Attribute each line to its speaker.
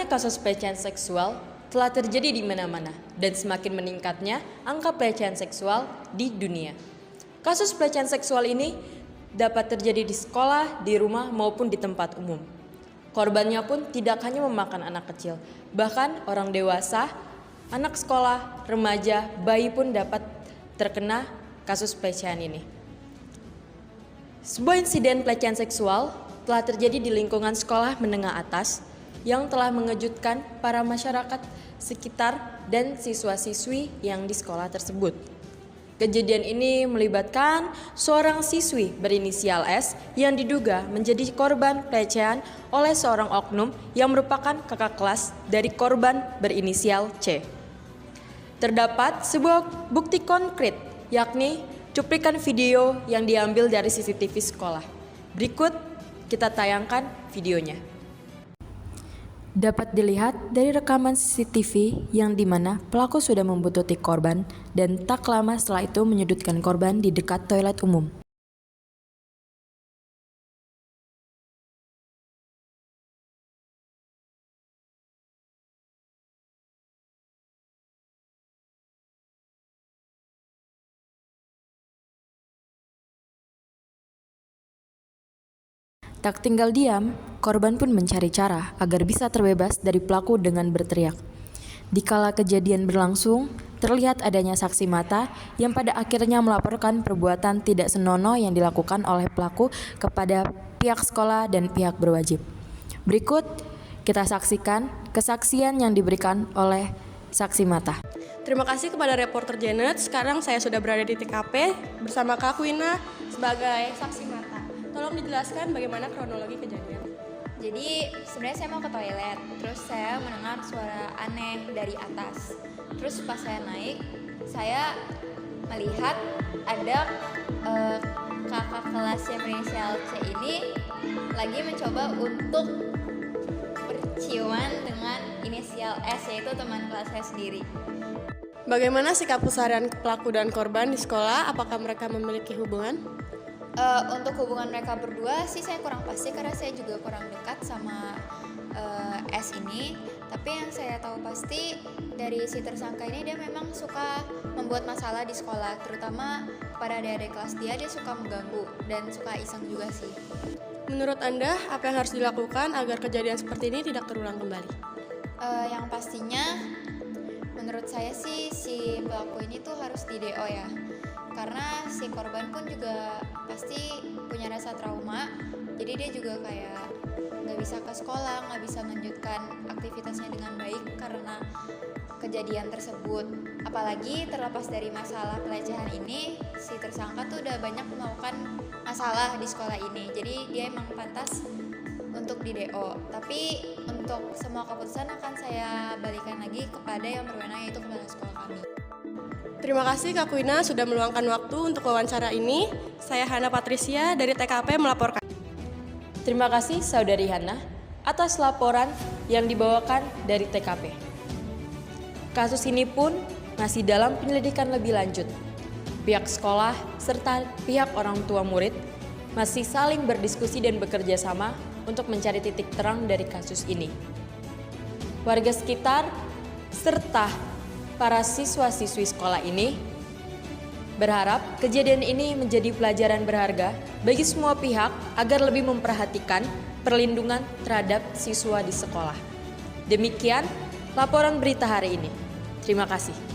Speaker 1: Maraknya kasus pelecehan seksual telah terjadi di mana-mana dan semakin meningkatnya angka pelecehan seksual di dunia. Kasus pelecehan seksual ini dapat terjadi di sekolah, di rumah, maupun di tempat umum. Korbannya pun tidak hanya memakan anak kecil, bahkan orang dewasa, anak sekolah, remaja, bayi pun dapat terkena kasus pelecehan ini. Sebuah insiden pelecehan seksual telah terjadi di lingkungan sekolah menengah atas yang telah mengejutkan para masyarakat sekitar dan siswa-siswi yang di sekolah tersebut. Kejadian ini melibatkan seorang siswi berinisial S yang diduga menjadi korban pelecehan oleh seorang oknum yang merupakan kakak kelas dari korban berinisial C. Terdapat sebuah bukti konkret, yakni cuplikan video yang diambil dari CCTV sekolah. Berikut kita tayangkan videonya. Dapat dilihat dari rekaman CCTV yang dimana pelaku sudah membuntuti korban dan tak lama setelah itu menyudutkan korban di dekat toilet umum. Tak tinggal diam, korban pun mencari cara agar bisa terbebas dari pelaku dengan berteriak. Dikala kejadian berlangsung, terlihat adanya saksi mata yang pada akhirnya melaporkan perbuatan tidak senonoh yang dilakukan oleh pelaku kepada pihak sekolah dan pihak berwajib. Berikut kita saksikan kesaksian yang diberikan oleh saksi mata.
Speaker 2: Terima kasih kepada reporter Janet. Sekarang saya sudah berada di TKP bersama Kak Wina sebagai saksi mata. Tolong dijelaskan bagaimana kronologi kejadian.
Speaker 3: Jadi sebenarnya saya mau ke toilet, terus saya mendengar suara aneh dari atas. Terus pas saya naik, saya melihat ada kakak kelas yang berinisial C ini lagi mencoba untuk berciuman dengan inisial S, yaitu teman kelas saya sendiri.
Speaker 2: Bagaimana sikap keseharian pelaku dan korban di sekolah? Apakah mereka memiliki hubungan?
Speaker 3: Untuk hubungan mereka berdua sih saya kurang pasti karena saya juga kurang dekat sama S ini. Tapi yang saya tahu pasti dari si tersangka ini dia memang suka membuat masalah di sekolah, terutama pada adik-adik kelas dia suka mengganggu dan suka iseng juga sih.
Speaker 2: Menurut Anda, apa yang harus dilakukan agar kejadian seperti ini tidak terulang kembali?
Speaker 3: Yang pastinya menurut saya sih si pelaku ini tuh harus di DO ya. Karena si korban pun juga pasti punya rasa trauma, jadi dia juga kayak nggak bisa ke sekolah, nggak bisa melanjutkan aktivitasnya dengan baik karena kejadian tersebut. Apalagi terlepas dari masalah pelecehan ini, si tersangka tuh udah banyak melakukan masalah di sekolah ini, jadi dia emang pantas untuk di DO. Tapi untuk semua keputusan akan saya balikan lagi kepada yang berwenang, yaitu kepala sekolah kami.
Speaker 2: Terima kasih Kak Wina sudah meluangkan waktu untuk wawancara ini. Saya Hana Patricia dari TKP melaporkan.
Speaker 1: Terima kasih Saudari Hana atas laporan yang dibawakan dari TKP. Kasus ini pun masih dalam penyelidikan lebih lanjut. Pihak sekolah serta pihak orang tua murid masih saling berdiskusi dan bekerja sama untuk mencari titik terang dari kasus ini. Warga sekitar serta para siswa-siswi sekolah ini berharap kejadian ini menjadi pelajaran berharga bagi semua pihak agar lebih memperhatikan perlindungan terhadap siswa di sekolah. Demikian laporan berita hari ini. Terima kasih.